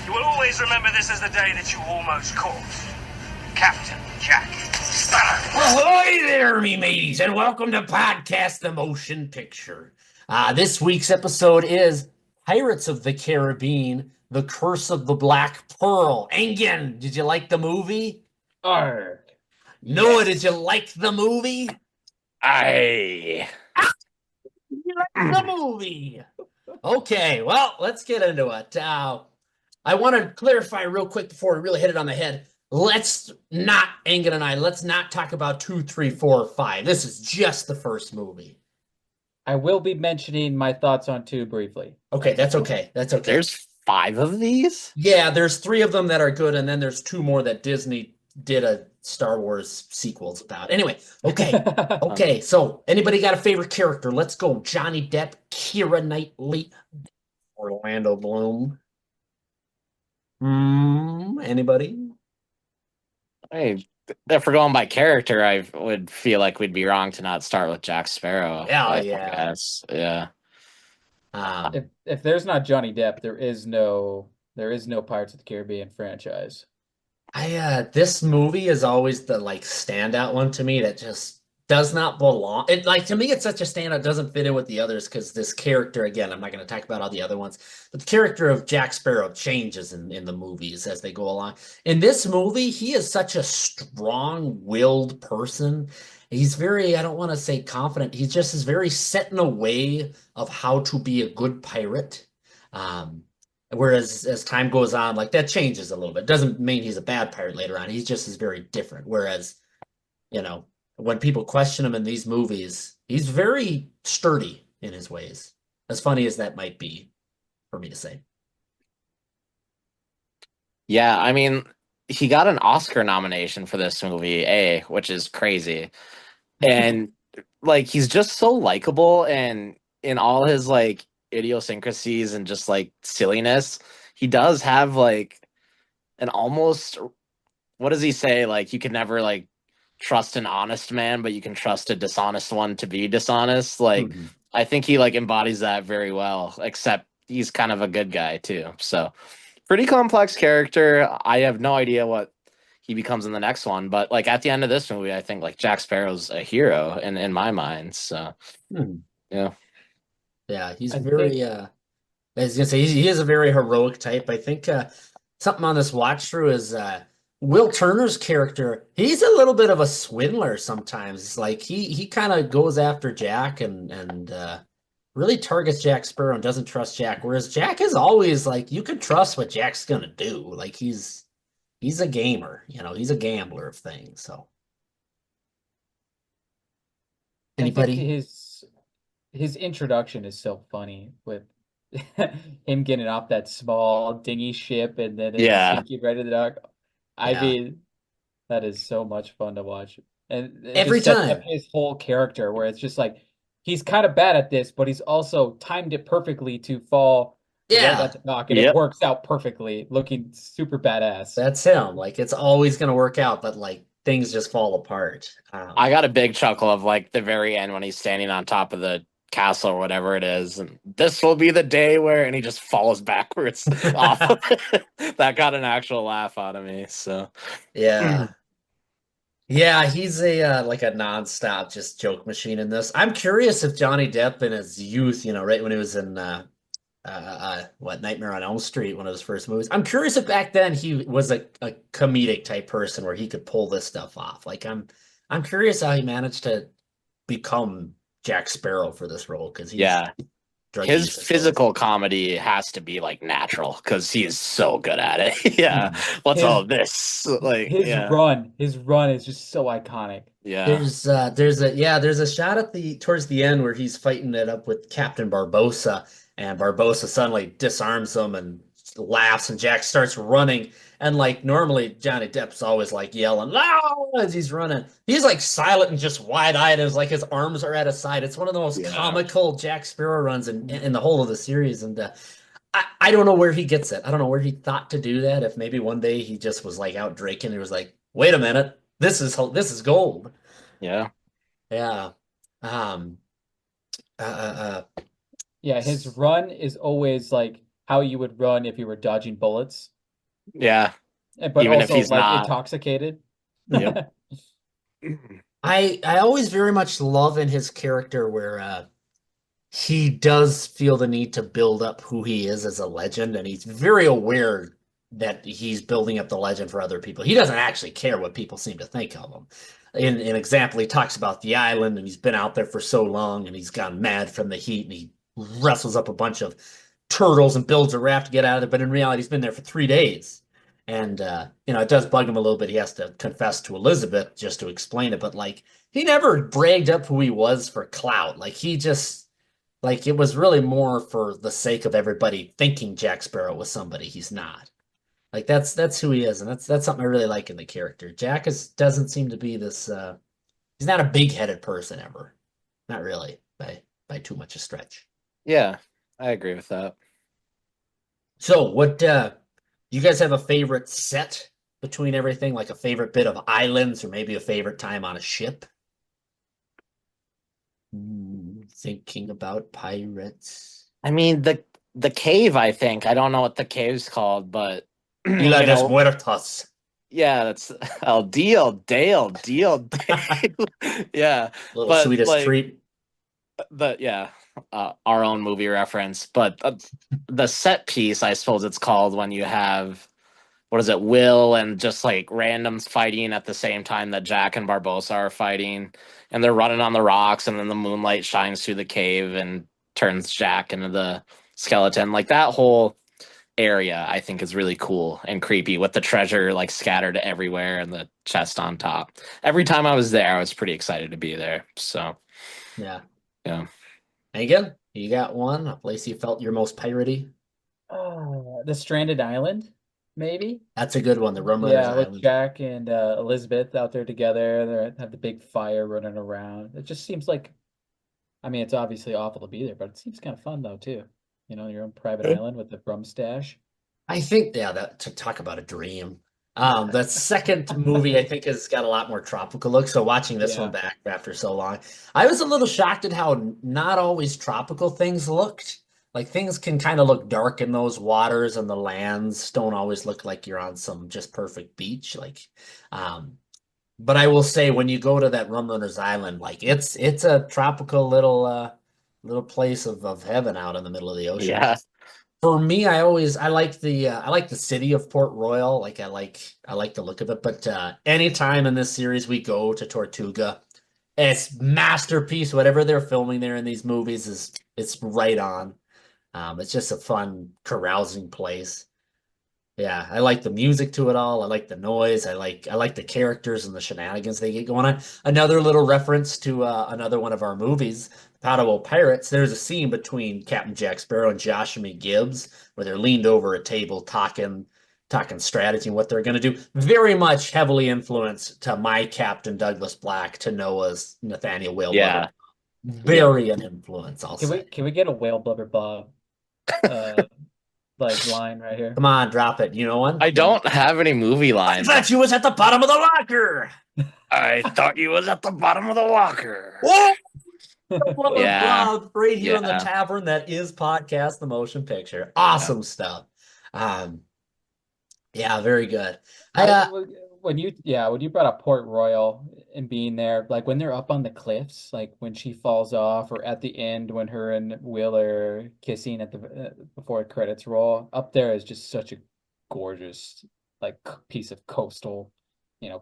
You will always remember this as the day that you almost caught Captain Jack Sparrow. Ahoy there, me mateys, and welcome to Podcast the Motion Picture. This week's episode is Pirates of the Caribbean, The Curse of the Black Pearl. Engen, did you like the movie? Arrrggghhh. Noah, Yes. did you like the movie? I. You like the movie? Okay, well, let's get into it. I want to clarify real quick before we really hit it on the head. Let's not, Engen and I, let's not talk about 2, 3, 4, 5. This is just the first movie. I will be mentioning my thoughts on 2 briefly. Okay, that's okay. That's okay. There's 5 of these? Yeah, there's 3 of them that are good, and then there's 2 more that Disney did a Star Wars sequels about. Anyway, okay. Okay, so anybody got a favorite character? Let's go. Johnny Depp, Keira Knightley, Orlando Bloom. Anybody? Hey, if we're going by character, I would feel like we'd be wrong to not start with Jack Sparrow. Yeah, I yeah. guess. Yeah. If there's not Johnny Depp, there is no Pirates of the Caribbean franchise. This movie is always the like standout one to me that just does not belong. It like to me, it's such a standout, doesn't fit in with the others because this character, again, I'm not going to talk about all the other ones, but the character of Jack Sparrow changes in the movies as they go along. In this movie, he is such a strong-willed person. He's very, I don't want to say confident. He just is very set in a way of how to be a good pirate. Whereas as time goes on, like that changes a little bit. Doesn't mean he's a bad pirate later on. He just is very different. Whereas, you know, when people question him in these movies, he's very sturdy in his ways. As funny as that might be for me to say. Yeah, I mean, he got an Oscar nomination for this movie, which is crazy. And like he's just so likable and in all his like idiosyncrasies and just like silliness, he does have like an almost what does he say? Like you can never like trust an honest man, but you can trust a dishonest one to be dishonest. Like I think he like embodies that very well, except he's kind of a good guy too. So pretty complex character. I have no idea what he becomes in the next one, but like at the end of this movie, I think like Jack Sparrow's a hero in my mind. So yeah. Yeah, he's I very think I was gonna say he is a very heroic type. I think something on this watch through is Will Turner's character. He's a little bit of a swindler sometimes. It's like he kind of goes after Jack and really targets Jack Sparrow and doesn't trust Jack. Whereas Jack is always like you can trust what Jack's gonna do. Like he's a gamer, he's a gambler of things. So I think anybody? his introduction is so funny with him getting off that small dinghy ship and then it Yeah. sinking right in the dock. I Yeah. mean, that is so much fun to watch. And it Every just sets time. up his whole character where it's just like he's kind of bad at this, but he's also timed it perfectly to fall right Yeah, at the dock, and it Yep. works out perfectly, looking super badass. that's him. Like it's always gonna work out, but like things just fall apart. I got a big chuckle of like the very end when he's standing on top of the castle or whatever it is, and this will be the day where, and he just falls backwards off. That got an actual laugh out of me. So Yeah. Yeah, he's a like a nonstop just joke machine in this. I'm curious if Johnny Depp in his youth, right when he was in what Nightmare on Elm Street, one of his first movies. I'm curious if back then he was a comedic type person where he could pull this stuff off. Like I'm curious how he managed to become Jack Sparrow for this role because he's yeah, drug his use, I physical comedy has to be like natural because he is so good at it. Yeah, what's His- all this? Like, His yeah, run is just so iconic. yeah, There's a shot at the towards the end where he's fighting it up with Captain Barbossa, and Barbossa suddenly disarms him and laughs, and Jack starts running. And like normally Johnny Depp's always like yelling "No!" as he's running. He's like silent and just wide-eyed, as like his arms are at his side. It's one of the most Yeah. comical Jack Sparrow runs in the whole of the series. And I don't know where he gets it. I don't know where he thought to do that. If maybe one day he just was like out drinking and he was like, wait a minute, this is gold. yeah. Yeah. Um, Yeah, his run is always like how you would run if you were dodging bullets. Yeah, but even if also he's like not. intoxicated. Yep. I always very much love in his character where he does feel the need to build up who he is as a legend, and he's very aware that he's building up the legend for other people. He doesn't actually care what people seem to think of him. In an example, he talks about the island, and he's been out there for so long, and he's gone mad from the heat, and he wrestles up a bunch of turtles and builds a raft to get out of there. But in reality, he's been there for 3 days. And it does bug him a little bit. He has to confess to Elizabeth just to explain it. But like, he never bragged up who he was for clout. Like, he just like it was really more for the sake of everybody thinking Jack Sparrow was somebody he's not. Like that's who he is, and that's something I really like in the character. Jack doesn't seem to be this he's not a big-headed person ever. Not really, by too much a stretch. Yeah, I agree with that. So what do you guys have a favorite set between everything, like a favorite bit of islands or maybe a favorite time on a ship? Thinking about pirates. I mean, the cave, I think. I don't know what the cave's called, but Isla de Muertos. yeah, that's deal. Yeah, Little but sweetest like treat. yeah, our own movie reference. But the set piece, I suppose it's called, when you have, what is it, Will and just like randoms fighting at the same time that Jack and Barbossa are fighting, and they're running on the rocks, and then the moonlight shines through the cave and turns Jack into the skeleton. Like that whole area, I think, is really cool and creepy, with the treasure like scattered everywhere and the chest on top. Every time I was there, I was pretty excited to be there. So Yeah. yeah. Again, you got one, a place you felt your most piratey? The Stranded Island, maybe. That's a good one, the Rum Runners Yeah, with Island. Jack and Elizabeth out there together. They have the big fire running around. It just seems like, I mean, it's obviously awful to be there, but it seems kind of fun though too. Your own private island with the rum stash. I think, yeah, that to talk about a dream. The second movie I think has got a lot more tropical look. So watching this one Yeah. back after so long, I was a little shocked at how not always tropical things looked. Like things can kind of look dark in those waters, and the lands don't always look like you're on some just perfect beach. Um, but I will say when you go to that Rum Runners Island, like it's a tropical little place of heaven out in the middle of the ocean. Yeah. For me, I like the city of Port Royal. Like I like the look of it. But anytime in this series we go to Tortuga, it's masterpiece. Whatever they're filming there in these movies is it's right on. It's just a fun carousing place. Yeah, I like the music to it all. I like the noise. I like the characters and the shenanigans they get going on. Another little reference to another one of our movies, Potable Pirates. There's a scene between Captain Jack Sparrow and Joshua Gibbs where they're leaned over a table talking strategy and what they're going to do. Very much heavily influenced to my Captain Douglas Black to Noah's Nathaniel Whale Blubber. Yeah. Yep. Very an influence, I'll Can we say. can we get a whale blubber Bob uh like line right here? Come on, drop it. You know one? I don't have any movie I lines. thought you was at the bottom of the locker. I thought you was at the bottom of the locker. Oh, what a Yeah. Bob right here in the Yeah. tavern that is podcast the motion picture. Awesome stuff. Um, yeah, very good. I When you brought up Port Royal and being there, like when they're up on the cliffs, like when she falls off, or at the end when her and Will are kissing at the before credits roll, up there is just such a gorgeous like piece of coastal,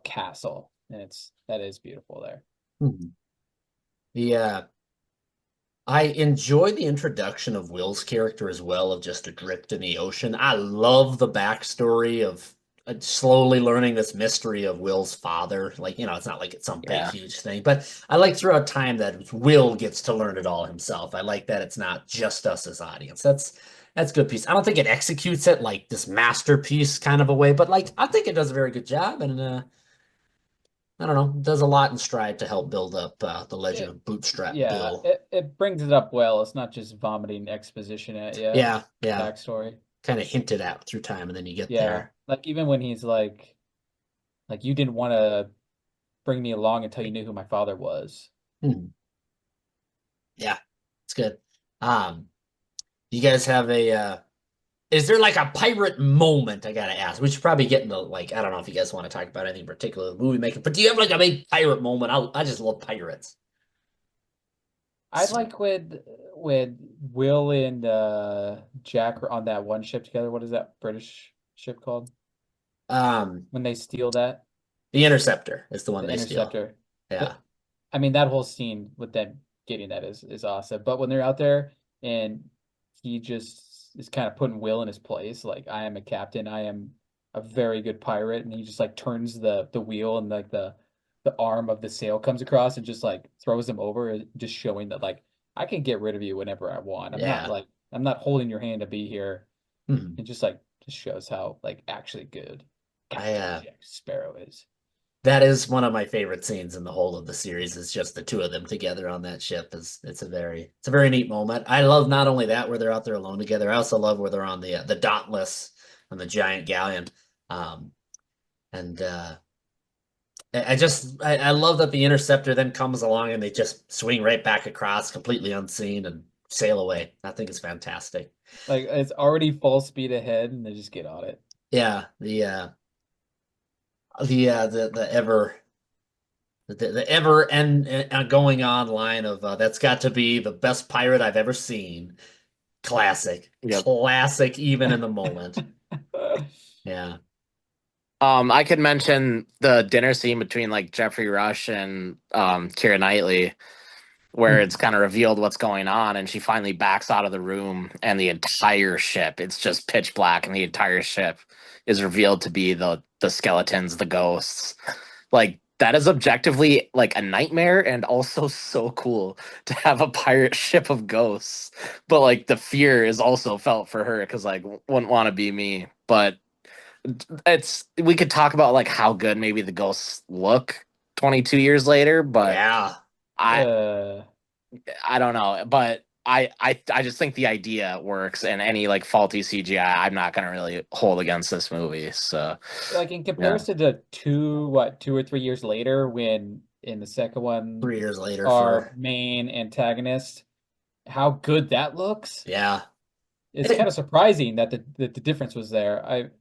castle, and that is beautiful there. yeah, I enjoy the introduction of Will's character as well, of just adrift in the ocean. I love the backstory of slowly learning this mystery of Will's father. Like, it's not like it's some big, Yeah. huge thing, but I like throughout time that Will gets to learn it all himself. I like that it's not just us as audience. That's a good piece. I don't think it executes it like this masterpiece kind of a way, but like I think it does a very good job, and I don't know, does a lot in stride to help build up the legend It, of Bootstrap yeah, Bill. it brings it up well. It's not just vomiting exposition at you. Yeah, yeah. Backstory. Kind of hinted at through time, and then you get Yeah, there. like even when he's like you didn't want to bring me along until you knew who my father was. Yeah, it's good. You guys have is there like a pirate moment? I gotta ask. We should probably get into like I don't know if you guys want to talk about anything particular with movie making, but do you have like a big pirate moment? I just love pirates. I like when Will and Jack are on that one ship together. What is that British ship called? Um, When they steal that, the Interceptor is the one the they steal. interceptor. Yeah. The, I mean, that whole scene with them getting that is awesome. But when they're out there and he just is kind of putting Will in his place, like I am a captain, I am a very good pirate, and he just like turns the wheel and like the arm of the sail comes across and just like throws him over, just showing that like I can get rid of you whenever I want. Yeah. I'm not holding your hand to be here. Mhm. It just like just shows how like actually good I Captain Jack Sparrow is. That is one of my favorite scenes in the whole of the series. Is just the two of them together on that ship. It's a very neat moment. I love not only that where they're out there alone together. I also love where they're on the Dauntless on the giant galleon. Um, and I love that the Interceptor then comes along and they just swing right back across completely unseen and sail away. I think it's fantastic. Like it's already full speed ahead and they just get on it. Yeah, the ever and going on line of that's got to be the best pirate I've ever seen. Classic. Yep. Classic even in the moment. Yeah. I could mention the dinner scene between like Jeffrey Rush and Keira Knightley, where it's kind of revealed what's going on, and she finally backs out of the room, and the entire ship, it's just pitch black, and the entire ship is revealed to be the skeletons, the ghosts. Like that is objectively like a nightmare, and also so cool to have a pirate ship of ghosts. But like the fear is also felt for her because like wouldn't want to be me, but we could talk about like how good maybe the ghosts look 22 years later, but Yeah. I Uh, I don't know, but I just think the idea works, and any like faulty CGI I'm not gonna really hold against this movie. So like in yeah, comparison to 2 or 3 years later, when in the second one 3 years later our for main antagonist, how good that looks. yeah. It's It- kind of surprising that the difference was there. At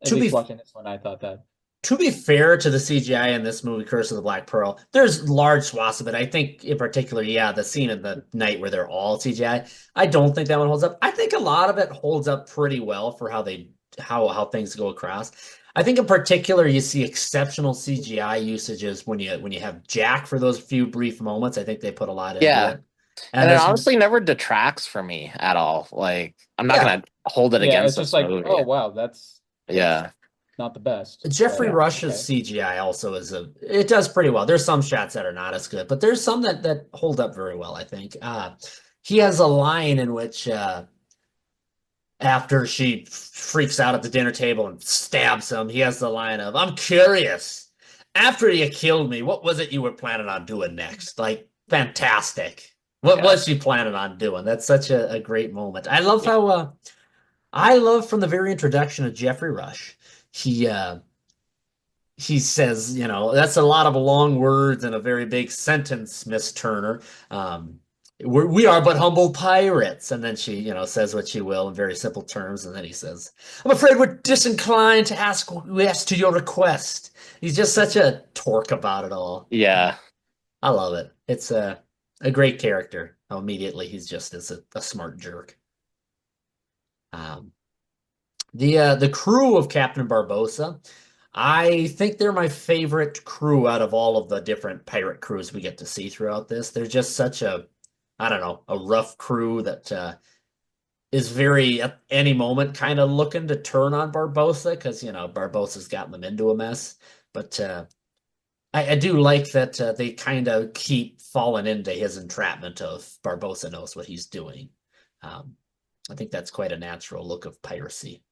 to least be watching this one, I thought that. to be fair to the CGI in this movie, Curse of the Black Pearl, there's large swaths of it. I think in particular, yeah, the scene in the night where they're all CGI. I don't think that one holds up. I think a lot of it holds up pretty well for how things go across. I think in particular you see exceptional CGI usages when you have Jack for those few brief moments. I think they put a lot into yeah, it. and And it there's honestly never detracts from me at all. Like I'm not yeah, gonna hold it Yeah, against it's just this like, movie. oh wow, that's Yeah, not the best, Jeffrey but Rush's okay. CGI also it does pretty well. There's some shots that are not as good, but there's some that hold up very well, I think. He has a line in which after she freaks out at the dinner table and stabs him, he has the line of, "I'm curious. After you killed me, what was it you were planning on doing next?" Like, fantastic. What yeah, was she planning on doing? That's such a great moment. I love from the very introduction of Jeffrey Rush. He he says, that's a lot of long words and a very big sentence, Miss Turner. We are but humble pirates. And then she, says what she will in very simple terms. And then he says, "I'm afraid we're disinclined to ask yes to your request." He's just such a torque about it all. yeah. I love it. It's a great character. How immediately he's just as a smart jerk. Um, the crew of Captain Barbossa, I think they're my favorite crew out of all of the different pirate crews we get to see throughout this. They're just such I don't know, a rough crew that is very at any moment kind of looking to turn on Barbossa because Barbossa's gotten them into a mess. But I do like that they kind of keep falling into his entrapment of Barbossa knows what he's doing. Um, I think that's quite a natural look of piracy,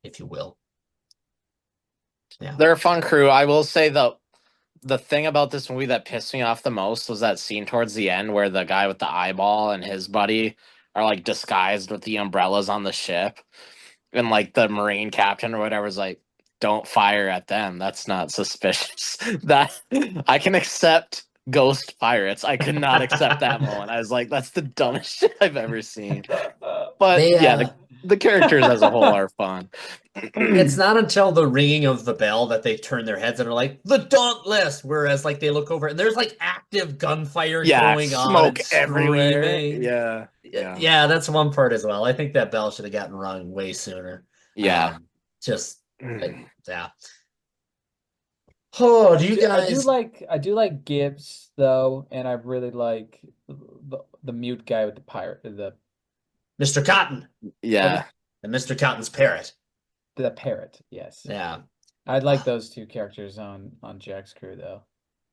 if you will. Yeah. They're a fun crew. I will say though, the thing about this movie that pissed me off the most was that scene towards the end where the guy with the eyeball and his buddy are like disguised with the umbrellas on the ship, and like the Marine captain or whatever is like, "Don't fire at them. That's not suspicious." That I can accept ghost pirates. I could not accept that moment. I was like, that's the dumbest shit I've ever seen. But They yeah, The characters as a whole are fun. It's not until the ringing of the bell that they turn their heads and are like, the Dauntless! Whereas, like, they look over and there's, like, active gunfire Yeah, going on smoke and everywhere. screaming. Yeah. Yeah, that's one part as well. I think that bell should have gotten rung way sooner. Yeah. Just, yeah. Oh, do you I do guys... like Gibbs though, and I really like the mute guy with the pirate Mr. Cotton Yeah. and Mr. Cotton's parrot. the parrot. Yes, Yeah. I like those two characters on Jack's crew though.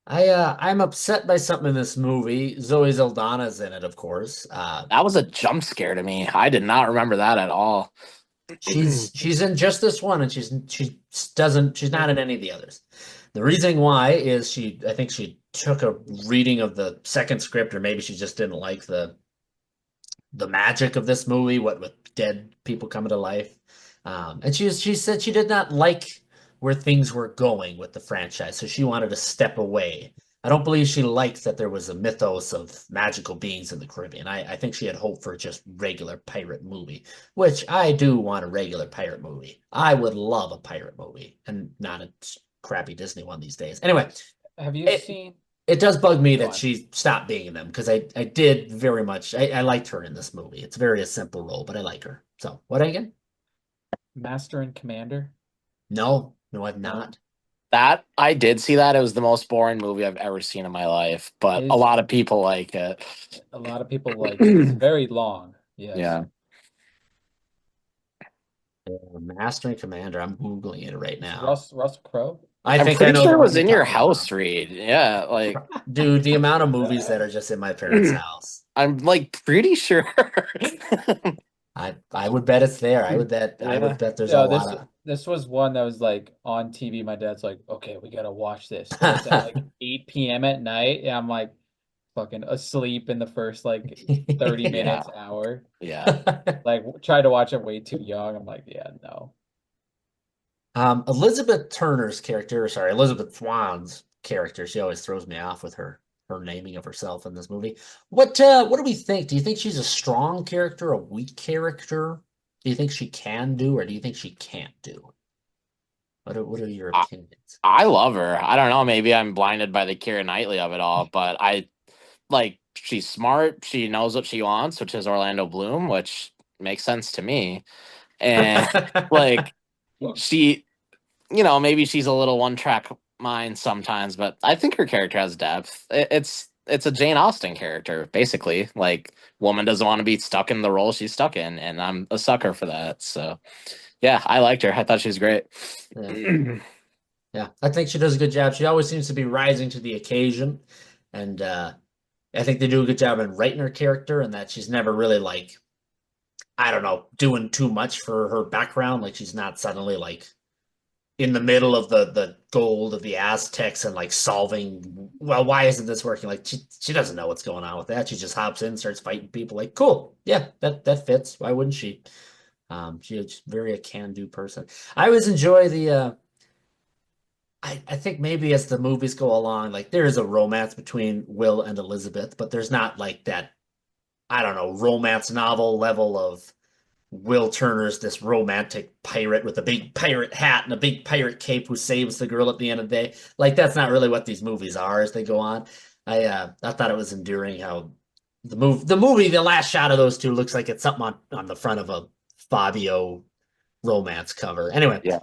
I'm upset by something in this movie. Zoe Saldana's in it, of course. That was a jump scare to me. I did not remember that at all. She's in just this one, and she's not in any of the others. The reason why is I think she took a reading of the second script, or maybe she just didn't like the magic of this movie, what with dead people coming to life. And she said she did not like where things were going with the franchise, so she wanted to step away. I don't believe she liked that there was a mythos of magical beings in the Caribbean. I think she had hoped for just regular pirate movie, which I do want a regular pirate movie. I would love a pirate movie and not a crappy Disney one these days. Anyway, Have you seen? it does bug me Go that on. she stopped being in them because I did very much. I liked her in this movie. It's very a simple role, but I like her. So, what again? Master and Commander? No, I've not. That I did see that. It was the most boring movie I've ever seen in my life, but a lot of people like it. A lot of people like it. It's very long. Yes. Yeah. Master and Commander. I'm Googling it right now. Russell Crowe? I'm think pretty I know sure the it one was you're in your talking about. house, Reid. Yeah, like Dude, the amount of movies that are just in my parents' house. I'm like pretty sure. I would bet it's there. I would bet there's a No, lot of this was one that was like on TV. My dad's like, okay, we gotta watch this. And it's at like 8 p.m. at night, and I'm like fucking asleep in the first like 30 minutes, hour. Yeah. Like tried to watch it way too young. I'm like, yeah, no. Elizabeth Swann's character, she always throws me off with her naming of herself in this movie. What do we think? Do you think she's a strong character, a weak character? Do you think she can do, or do you think she can't do? What are your opinions? I love her. I don't know, maybe I'm blinded by the Keira Knightley of it all, but I like she's smart, she knows what she wants, which is Orlando Bloom, which makes sense to me. And like she, maybe she's a little one-track mind sometimes, but I think her character has depth. It's a Jane Austen character, basically. Like, woman doesn't want to be stuck in the role she's stuck in, and I'm a sucker for that. So, yeah, I liked her. I thought she was great. Yeah, I think she does a good job. She always seems to be rising to the occasion, and I think they do a good job in writing her character, and that she's never really like, I don't know, doing too much for her background. Like, she's not suddenly like in the middle of the gold of the Aztecs and like solving, well, why isn't this working? Like, she doesn't know what's going on with that. She just hops in, starts fighting people. Like, cool, yeah, that fits. Why wouldn't she? She's very a can-do person. I always enjoy the. I think maybe as the movies go along, like there is a romance between Will and Elizabeth, but there's not like that, I don't know, romance novel level of Will Turner's this romantic pirate with a big pirate hat and a big pirate cape who saves the girl at the end of the day. Like, that's not really what these movies are as they go on. I thought it was endearing how the last shot of those two looks like it's something on the front of a Fabio romance cover. Anyway, Yeah.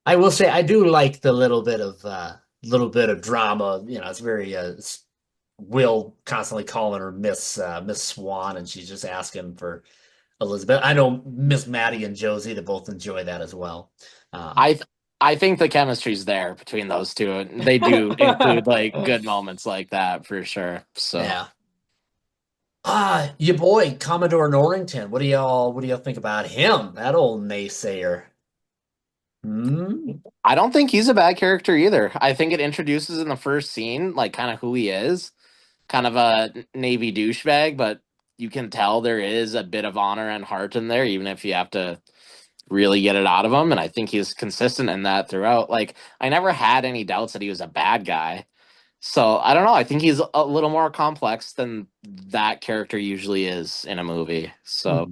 I will say I do like the little bit of drama. It's very Will constantly calling her Miss Swan, and she's just asking for Elizabeth. I know Miss Maddie and Josie, they both enjoy that as well. I think the chemistry's there between those two. And they do include like good moments like that for sure. So yeah. Your boy Commodore Norrington. What do y'all think about him? That old naysayer. I don't think he's a bad character either. I think it introduces in the first scene like kind of who he is, kind of a Navy douchebag, but you can tell there is a bit of honor and heart in there, even if you have to really get it out of him. And I think he's consistent in that throughout. Like, I never had any doubts that he was a bad guy. So I don't know. I think he's a little more complex than that character usually is in a movie. So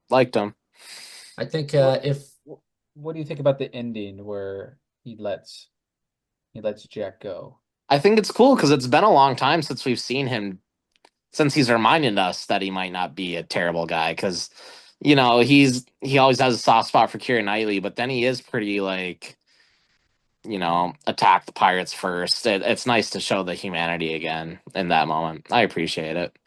Liked him. I think What if what do you think about the ending where he lets Jack go? I think it's cool because it's been a long time since we've seen him, since he's reminded us that he might not be a terrible guy. Because he always has a soft spot for Keira Knightley, but then he is pretty like attack the pirates first. It's nice to show the humanity again in that moment. I appreciate it.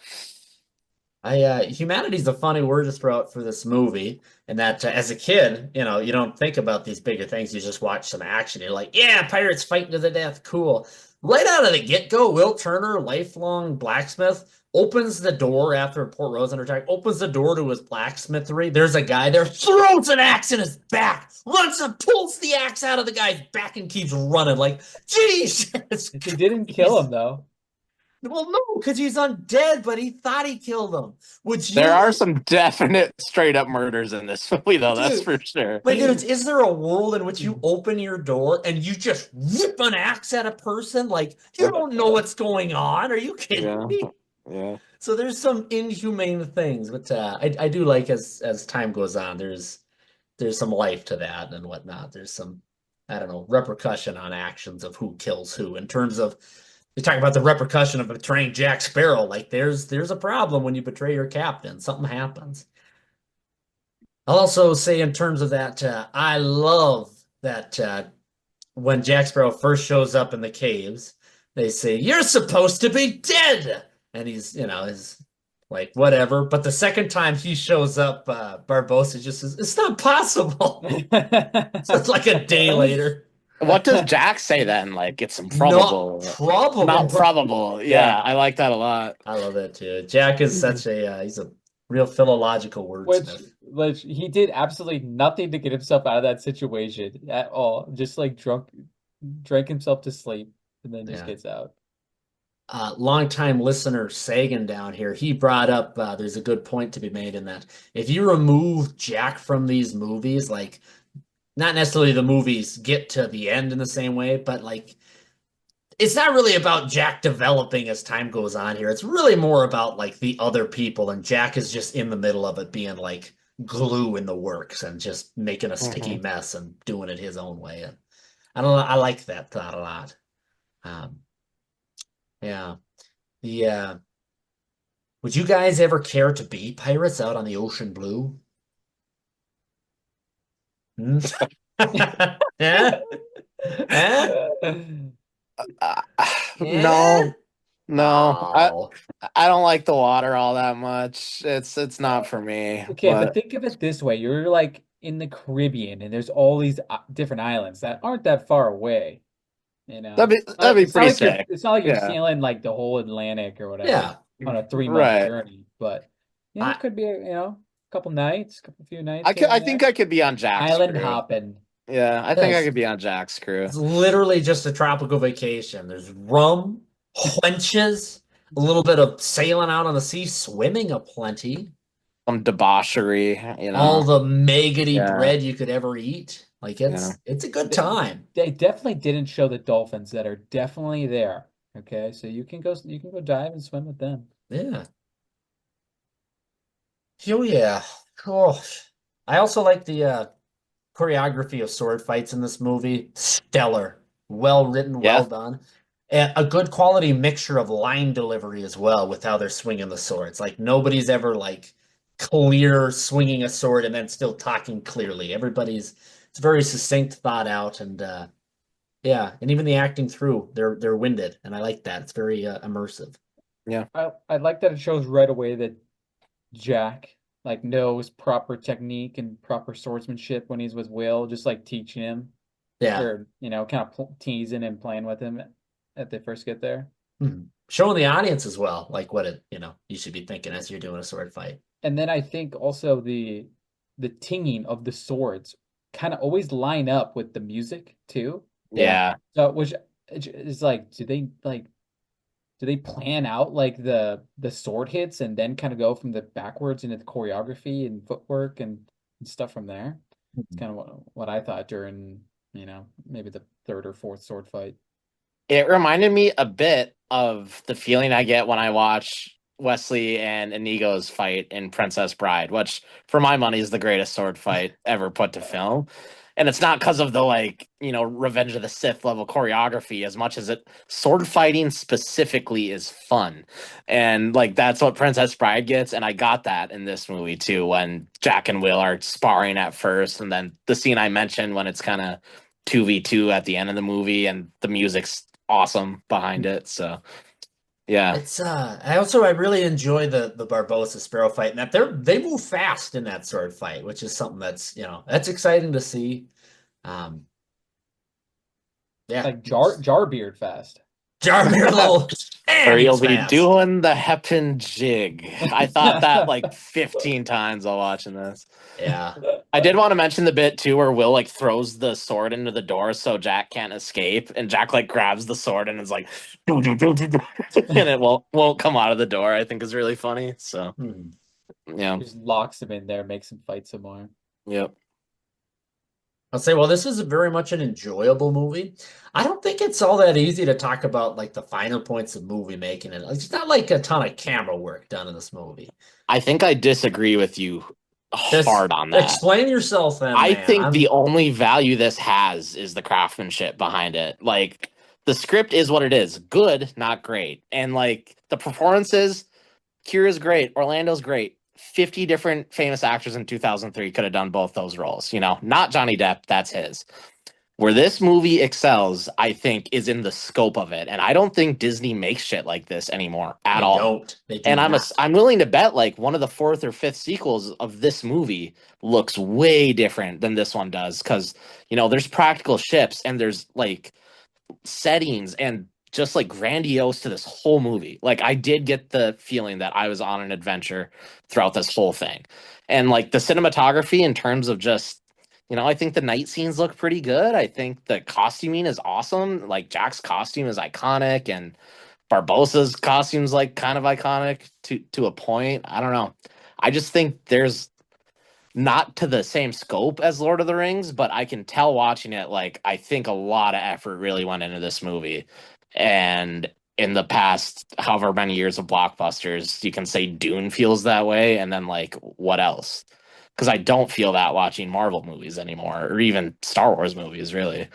humanity's a funny word to throw out for this movie, and that as a kid, you don't think about these bigger things. You just watch some action. You're like, yeah, pirates fighting to the death, cool. Right out of the get-go, Will Turner, lifelong blacksmith, opens the door after Port Royal attack, opens the door to his blacksmithery. There's a guy there, throws an axe in his back, runs and pulls the axe out of the guy's back and keeps running. Like, Jesus. He didn't kill him though. Well, no, because he's undead, but he thought he killed him. Would you? There are some definite straight up murders in this movie, though. That's Dude, for sure. But dudes, is there a world in which you open your door and you just rip an axe at a person? Like, you don't know what's going on. Are you kidding Yeah, me? yeah. So there's some inhumane things, but I do like as time goes on, there's some life to that and whatnot. There's some, I don't know, repercussion on actions of who kills who. In terms of, you talk about the repercussion of betraying Jack Sparrow. Like, there's a problem when you betray your captain. Something happens. I'll also say in terms of that, I love that when Jack Sparrow first shows up in the caves, they say, "You're supposed to be dead," and he's, is like whatever. But the second time he shows up, Barbossa just says, "It's not possible." So it's like a day later. What does Jack say then? Like, it's Not improbable. probable. Not probable. Yeah, I like that a lot. I love that too. Jack is such a he's a real philological wordsmith. Which he did absolutely nothing to get himself out of that situation at all. Just like drank himself to sleep and then just gets out. Longtime listener Sagan down here, he brought up there's a good point to be made in that if you remove Jack from these movies, like not necessarily the movies get to the end in the same way, but like it's not really about Jack developing as time goes on here. It's really more about like the other people, and Jack is just in the middle of it, being like glue in the works and just making a sticky mess and doing it his own way. And I don't know, I like that thought a lot. Yeah. The would you guys ever care to be pirates out on the ocean blue? Hmm? Yeah? Eh? No, Oh. I don't like the water all that much. It's not for me. Okay, but But think of it this way. You're like in the Caribbean and there's all these different islands that aren't that far away. that'd be It's not pretty like sick. it's not like you're Yeah. sailing like the whole Atlantic or whatever Yeah. on a 3-month Right. journey, but I- it could be a couple nights, few nights. I think I could be on Jack's island crew. hopping. Yeah, I think I Yes. could be on Jack's crew. It's literally just a tropical vacation. There's rum, wenches, a little bit of sailing out on the sea, swimming aplenty, Some debauchery, all the maggoty Yeah. bread you could ever eat. Like it's a good time. They definitely didn't show the dolphins that are definitely there. Okay, so you can go dive and swim with them. Yeah. Oh yeah. Gosh. I also like the choreography of sword fights in this movie. Stellar. Well written, Yeah. well done. And a good quality mixture of line delivery as well with how they're swinging the swords. Like nobody's ever like clear swinging a sword and then still talking clearly. It's very succinct, thought out, and yeah, and even the acting through, they're winded, and I like that. It's very immersive. I like that it shows right away that Jack like knows proper technique and proper swordsmanship when he's with Will, just like teaching him Yeah. or kind of teasing and playing with him at they first get there. Showing the audience as well, like what you should be thinking as you're doing a sword fight. And then I think also the tinging of the swords kind of always line up with the music too. Yeah. So which is like, do they plan out like the sword hits and then kind of go from the backwards into the choreography and footwork and stuff from there? It's kind of what I thought during, maybe the third or fourth sword fight. It reminded me a bit of the feeling I get when I watch Wesley and Inigo's fight in Princess Bride, which for my money is the greatest sword fight ever put to film. And it's not because of the like, Revenge of the Sith level choreography as much as it sword fighting specifically is fun. And like that's what Princess Bride gets. And I got that in this movie too, when Jack and Will are sparring at first, and then the scene I mentioned when it's kind of 2v2 at the end of the movie and the music's awesome behind it. So yeah. It's I really enjoy the Barbossa Sparrow fight, and that they move fast in that sword fight, which is something that's that's exciting to see. Um, yeah, Like Jarbeard fast. Jarmir little Or and you'll he's be fast. doing the Heppen jig. I thought that like 15 times while watching this. Yeah, I did want to mention the bit too where Will like throws the sword into the door so Jack can't escape, and Jack like grabs the sword and is like, "Do, do, do, do, do," and it won't come out of the door. I think is really funny. So Hmm. yeah, Just locks him in there, makes him fight some more. yep. I'll say, well, this is very much an enjoyable movie. I don't think it's all that easy to talk about like the finer points of movie making, and it's not like a ton of camera work done in this movie. I think I disagree with you Just hard on that. explain yourself, then, I man. think the only value this has is the craftsmanship behind it. Like the script is what it is. Good, not great. And like the performances, Kira's great, Orlando's great. 50 different famous actors in 2003 could have done both those roles, Not Johnny Depp, that's his. Where this movie excels, I think, is in the scope of it. And I don't think Disney makes shit like this anymore at all. Don't. They do And not. I'm willing to bet like one of the fourth or fifth sequels of this movie looks way different than this one does, because there's practical ships and there's like settings and just like grandiose to this whole movie. Like I did get the feeling that I was on an adventure throughout this whole thing. And like the cinematography in terms of just I think the night scenes look pretty good. I think the costuming is awesome. Like Jack's costume is iconic, and Barbossa's costume's like kind of iconic to a point. I don't know. I just think there's not to the same scope as Lord of the Rings, but I can tell watching it, like, I think a lot of effort really went into this movie. And in the past, however many years of blockbusters, you can say Dune feels that way. And then, like, what else? Because I don't feel that watching Marvel movies anymore, or even Star Wars movies, really.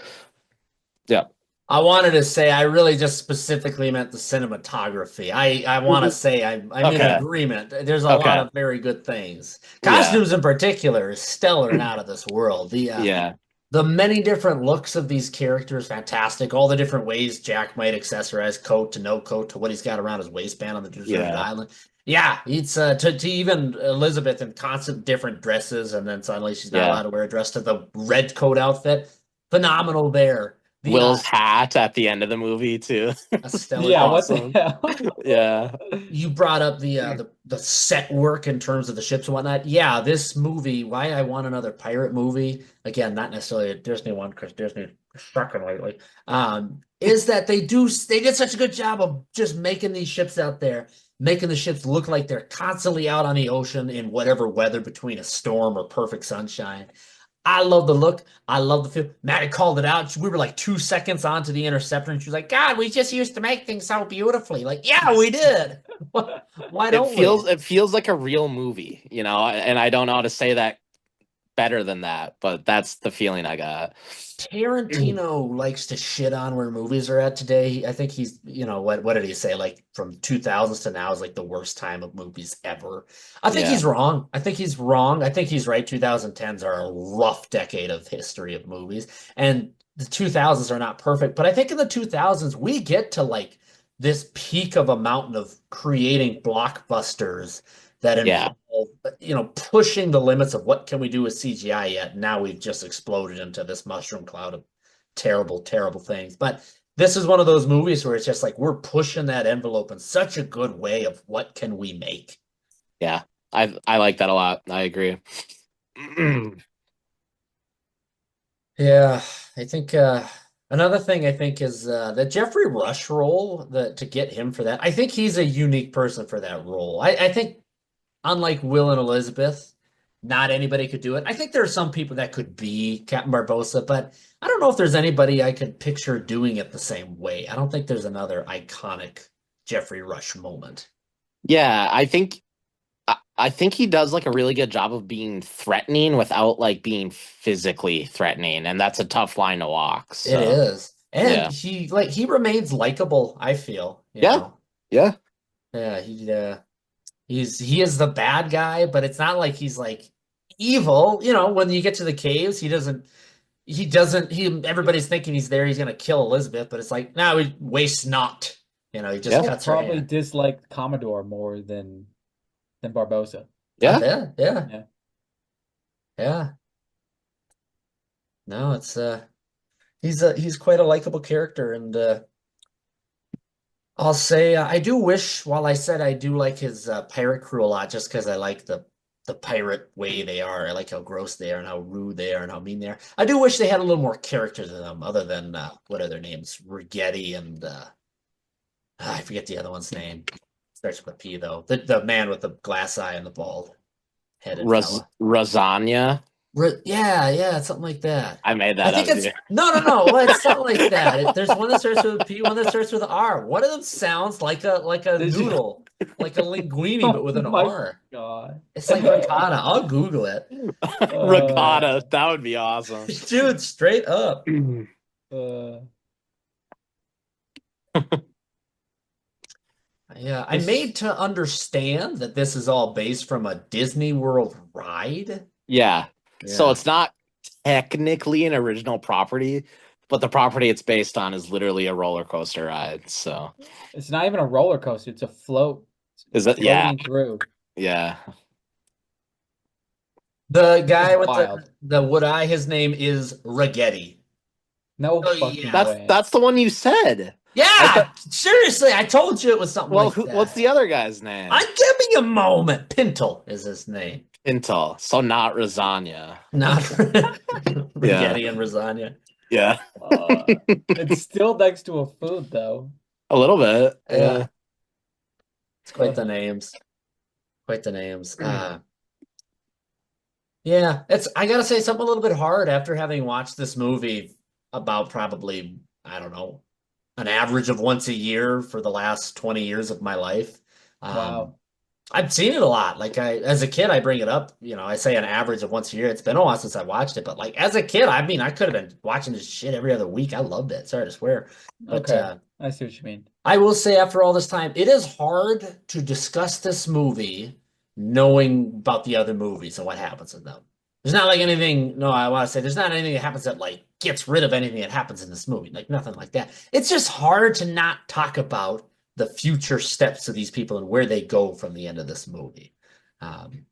Yeah. I wanted to say I really just specifically meant the cinematography. I want to say I'm in Okay. agreement. There's a Okay. lot of very good things. Yeah. Costumes in particular is stellar and out of this world. Yeah. The many different looks of these characters, fantastic. All the different ways Jack might accessorize coat to no coat to what he's got around his waistband on the deserted island. Yeah, it's to even Elizabeth in constant different dresses, and then suddenly she's not allowed to wear a dress to the red coat outfit. Phenomenal there. Will's hat at the end of the movie too. Yeah, awesome. what the hell? Yeah. You brought up the set work in terms of the ships and whatnot. Yeah, this movie, why I want another pirate movie, again, not necessarily a Disney one because Disney is sucking lately, is that they did such a good job of just making these ships out there, making the ships look like they're constantly out on the ocean in whatever weather between a storm or perfect sunshine. I love the look. I love the feel. Maddie called it out. We were like 2 seconds onto the Interceptor, and she was like, "God, we just used to make things so beautifully." Like, yeah, we did. Why don't we? It feels like a real movie, and I don't know how to say that better than that, but that's the feeling I got. Tarantino likes to shit on where movies are at today. I think he's, what did he say? Like from 2000s to now is like the worst time of movies ever. I think he's wrong. I think he's wrong. I think he's right. 2010s are a rough decade of history of movies, and the 2000s are not perfect. But I think in the 2000s we get to like this peak of a mountain of creating blockbusters that involve, pushing the limits of what can we do with CGI yet. Now we've just exploded into this mushroom cloud of terrible, terrible things. But this is one of those movies where it's just like we're pushing that envelope in such a good way of what can we make. Yeah, I like that a lot. I agree. Yeah, I think another thing I think is the Jeffrey Rush role, to get him for that. I think he's a unique person for that role. I think unlike Will and Elizabeth, not anybody could do it. I think there are some people that could be Captain Barbossa, but I don't know if there's anybody I could picture doing it the same way. I don't think there's another iconic Jeffrey Rush moment. Yeah, I think he does like a really good job of being threatening without like being physically threatening, and that's a tough line to walk. It So is. And yeah, he remains likable, I feel, you yeah, know. yeah. Yeah, he is the bad guy, but it's not like he's like evil. You know, when you get to the caves, he everybody's thinking he's there, he's gonna kill Elizabeth, but it's like, no, he wastes not. You know, he just Yeah. I cuts her probably hand. disliked Commodore more than Barbosa. I Yeah. bet, yeah, Yeah. yeah. No, it's he's quite a likable character, and I'll say I do wish, while I said I do like his pirate crew a lot, just because I like the pirate way they are. I like how gross they are and how rude they are and how mean they are. I do wish they had a little more character to them, other than what are their names? Rigetti and I forget the other one's name. Starts with a P though. The man with the glass eye and the bald headed fella. Lasagna. Yeah, yeah, it's something like that. I made I that think up, it's dude. no. Well, it's something like that. There's one that starts with a P, one that starts with an R. One of them sounds like a Did you? noodle, like a linguine, but Oh with an my R. God. It's like ricotta. I'll Google it. Uh, Ricotta. That would be awesome. Dude, straight up. uh, Yeah, I'm made this, to understand that this is all based from a Disney World ride. Yeah. So Yeah. it's not technically an original property, but the property it's based on is literally a roller coaster ride. So it's not even a roller coaster. It's a float is it? Yeah. floating through. Yeah. The Which is guy with wild. the wood eye, his name is Ragetti. No Oh fucking yeah. way. That's the one you said. I thought. Yeah, seriously, I told you it was something Well, like what's that. the other guy's name? Give me a moment. Pintle is his name. Intel. So not lasagna. Not Yeah. Rigetti and Lasagna. Yeah. Uh, it's still next to a food though. A little bit. Yeah. Yeah, it's quite the names. Quite the names. Yeah, it's I gotta say something a little bit hard after having watched this movie about probably, I don't know, an average of once a year for the last 20 years of my life. Um, Wow. I've seen it a lot. Like as a kid, I bring it up. You know, I say an average of once a year. It's been a while since I watched it, but like as a kid, I mean, I could have been watching this shit every other week. I loved it. Sorry to swear, but Okay. I see what you mean. I will say after all this time, it is hard to discuss this movie knowing about the other movies and what happens in them. There's not like anything, no, I want to say there's not anything that happens that like gets rid of anything that happens in this movie. Like nothing like that. It's just hard to not talk about the future steps of these people and where they go from the end of this movie. Um,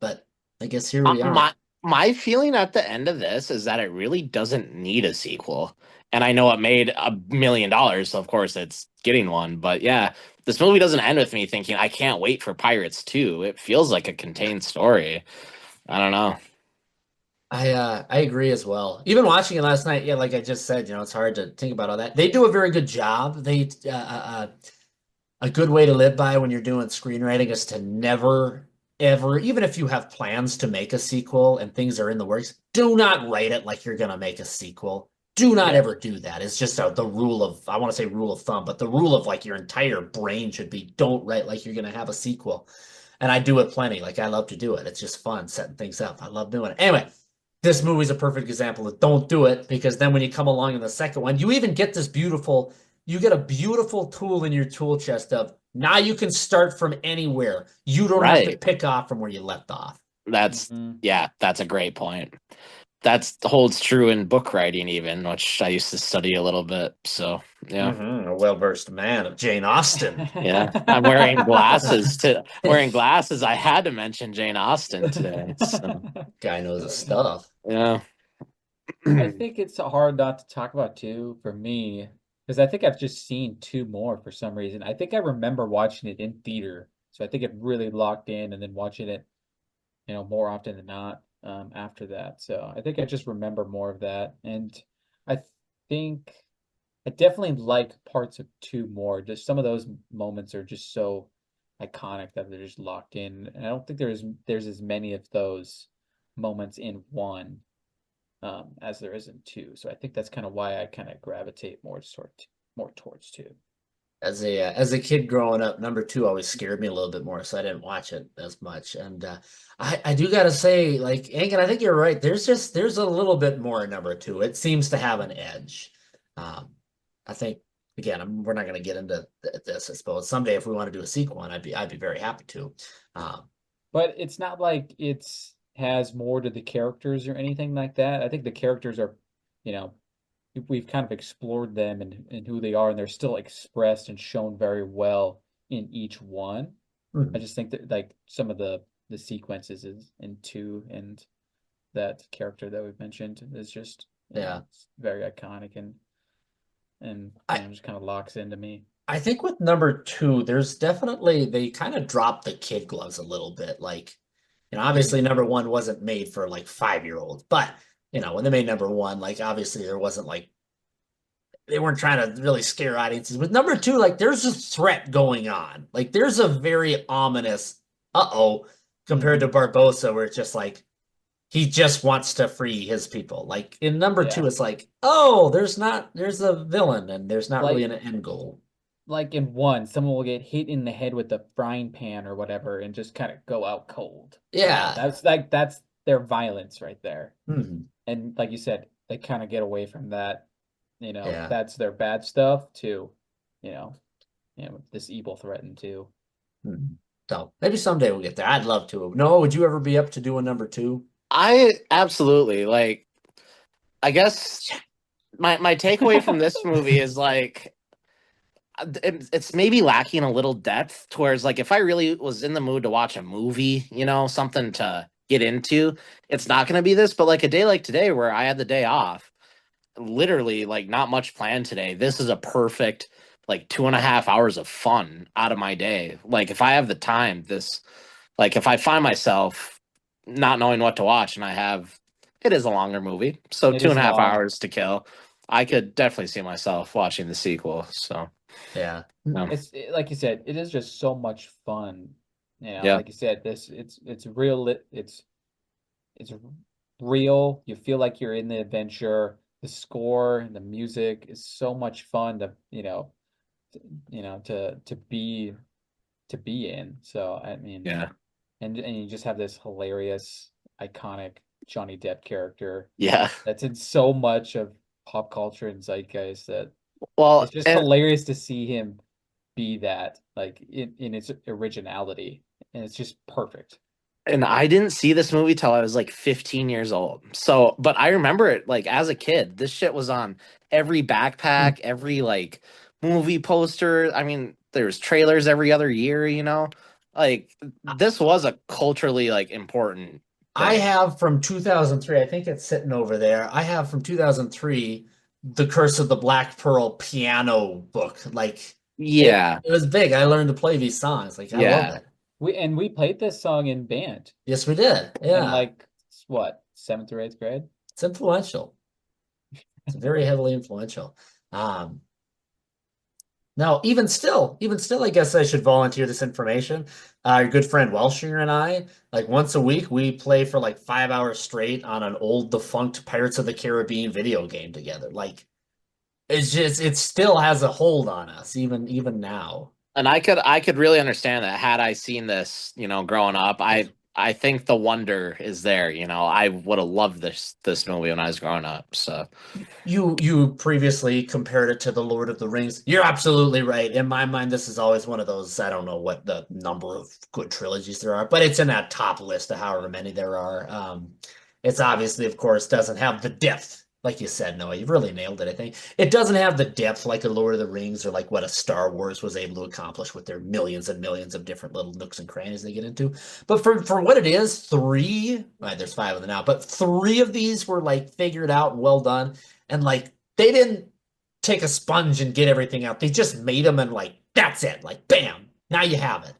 but I guess here we are. My feeling at the end of this is that it really doesn't need a sequel. And I know it made $1 million, so of course it's getting one. But yeah, this movie doesn't end with me thinking I can't wait for Pirates 2. It feels like a contained story. I don't know. I agree as well. Even watching it last night, yeah, like I just said, you know, it's hard to think about all that. They do a very good job. A good way to live by when you're doing screenwriting is to never, ever, even if you have plans to make a sequel and things are in the works, do not write it like you're gonna make a sequel. Do not Yeah. ever do that. It's just the rule of, I want to say rule of thumb, but the rule of like your entire brain should be don't write like you're gonna have a sequel. And I do it plenty. Like I love to do it. It's just fun setting things up. I love doing it. Anyway, this movie's a perfect example of don't do it, because then when you come along in the second one, you even get this beautiful, you get a beautiful tool in your tool chest of now you can start from anywhere. You don't have to Right. pick off from where you left off. That's Mhm. yeah, that's a great point. That holds true in book writing even, which I used to study a little bit. So yeah. A well-versed man of Jane Austen. Yeah. I'm wearing glasses to wearing glasses. I had to mention Jane Austen today. So Guy knows his stuff. yeah. I think it's hard not to talk about two for me because I think I've just seen two more for some reason. I think I remember watching it in theater, so I think it really locked in, and then watching it, more often than not after that. So I think I just remember more of that, and I think I definitely like parts of two more. Just some of those moments are just so iconic that they're just locked in, and I don't think there's as many of those moments in one as there is in two. So I think that's kind of why I kind of gravitate more towards two. As a kid growing up, number two always scared me a little bit more, so I didn't watch it as much. And I do gotta say, like Engen, I think you're right. There's a little bit more in number two. It seems to have an edge. Um, I think again, we're not gonna get into this. I suppose someday if we want to do a sequel, and I'd be very happy to. Um, But it's not like it's has more to the characters or anything like that. I think the characters are, you know, we've kind of explored them and who they are, and they're still expressed and shown very well in each one. I mhm. just think that like some of the sequences is in two and that character that we've mentioned is just, Yeah. it's very iconic and just kind of locks into me. I think with number two, there's definitely they kind of dropped the kid gloves a little bit. Like, obviously Mm. number one wasn't made for like 5-year-olds, but when they made number one, like obviously there wasn't like they weren't trying to really scare audiences. With number two, like there's a threat going on. Like there's a very ominous uh-oh compared to Hmm. Barbosa, where it's just like he just wants to free his people. Like in number two, Yeah. it's like, oh, there's a villain and there's not really Like an end goal. like in one, someone will get hit in the head with a frying pan or whatever and just kind of go out cold. Yeah. That's their violence right there. Mhm. And like you said, they kind of get away from that, Yeah. that's their bad stuff to, you know, this evil threatened too. Mhm. So maybe someday we'll get there. I'd love to. Noah, would you ever be up to doing number two? I absolutely like. I guess my takeaway from this movie is like it's maybe lacking a little depth. Towards like if I really was in the mood to watch a movie, something to get into, it's not going to be this. But like a day like today, where I had the day off, literally like not much planned today. This is a perfect like 2.5 hours of fun out of my day. Like if I have the time, this like if I find myself not knowing what to watch and it is a longer movie, so It two is and a half long. hours to kill. I could definitely see myself watching the sequel. So Yeah. Like you said, it is just so much fun. yeah, Like you said, it's real. It's real. You feel like you're in the adventure. The score and the music is so much fun to, to be in. So I mean, yeah, and you just have this hilarious, iconic Johnny Depp character yeah. that's in so much of pop culture and zeitgeist that it's Well, just and hilarious to see him be that, like in its originality, and it's just perfect. and I didn't see this movie till I was like 15 years old. So, but I remember it like as a kid. This shit was on every backpack, every like movie poster. I mean, there's trailers every other year, Like this was a culturally like important I thing. have from 2003, I think it's sitting over there. I have from 2003 The Curse of the Black Pearl piano book. Like Yeah. it was big. I learned to play these songs. Like I love Yeah. it. We played this song in band Yes, we did. in Yeah. like what, seventh or eighth grade. It's influential. It's very heavily influential. Um, Now, even still, I guess I should volunteer this information. Our good friend Welshinger and I, like once a week, we play for like 5 hours straight on an old defunct Pirates of the Caribbean video game together. Like it still has a hold on us, even now. And I could really understand that had I seen this, growing up. I think the wonder is there, I would have loved this movie when I was growing up. So You previously compared it to the Lord of the Rings. You're absolutely right. In my mind, this is always one of those, I don't know what the number of good trilogies there are, but it's in that top list of however many there are. It's obviously, of course, doesn't have the depth, like you said, Noah. You've really nailed it, I think. It doesn't have the depth like a Lord of the Rings or like what a Star Wars was able to accomplish with their millions and millions of different little nooks and crannies they get into. But for what it is, three, right, there's five of them now, but three of these were like figured out and well done. And like they didn't take a sponge and get everything out. They just made them and like that's it. Like bam, now you have it.